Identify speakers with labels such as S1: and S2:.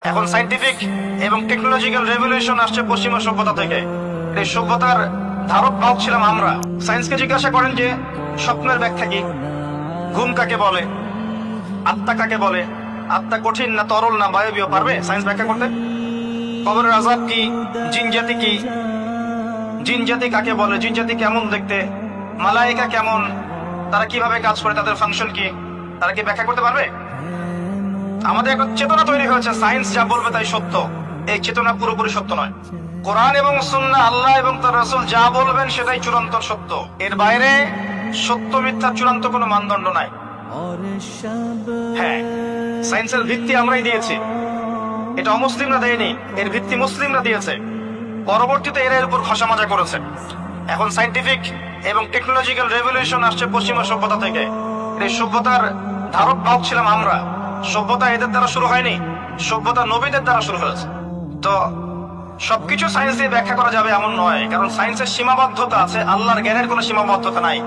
S1: এখন সায়েন্টিফিক এবং technological revolution আসছে পশ্চিমা সভ্যতা থেকে। এই সভ্যতার ধারক বাহক ছিলাম আমরা। সায়েন্সকে জিজ্ঞাসা করেন যে স্বপ্নের ব্যাখ্যা কি, ঘুম কাকে বলে, আত্মা কাকে বলে, আত্মা কঠিন না তরল না বায়বীয়, পারবে সায়েন্স ব্যাখ্যা করতে? কবরের আযাব কি, জিন জাতি কি, জিন জাতি কাকে বলে, জিন জাতি কেমন দেখতে, মালায়েকা কেমন, তারা কিভাবে কাজ করে, তাদের ফাংশন কি, তারা কি ব্যাখ্যা করতে পারবে? আমাদের একটা চেতনা তৈরি হয়েছে, সায়েন্স যা বলবে তাই সত্য। এই চেতনা পুরোপুরি সত্য নয়। কোরআন এবং সুন্নাহ, আল্লাহ এবং তার রাসূল যা বলবেন সেটাই চূড়ান্ত সত্য। এর বাইরে সত্য মিথ্যা চূড়ান্ত কোনো মানদণ্ড নাই। হ্যাঁ, সায়েন্সের ভিত্তি আমরাই দিয়েছি, এটা অমুসলিমরা দেয়নি, এর ভিত্তি মুসলিমরা দিয়েছে। পরবর্তীতে এরা এর উপর খসা মাজা করেছে। এখন সায়েন্টিফিক এবং টেকনোলজিক্যাল রেভলিউশন আসছে পশ্চিমা সভ্যতা থেকে। এই সভ্যতার ধারক বাহক ছিলাম আমরা। সভ্যতা এদের দ্বারা শুরু হয়নি, সভ্যতা নবীদের দ্বারা শুরু হয়েছে। তো সবকিছু সায়েন্স দিয়ে ব্যাখ্যা করা যাবে এমন নয়, কারণ সায়েন্সের সীমাবদ্ধতা আছে, আল্লাহর জ্ঞানের কোনো সীমাবদ্ধতা নাই।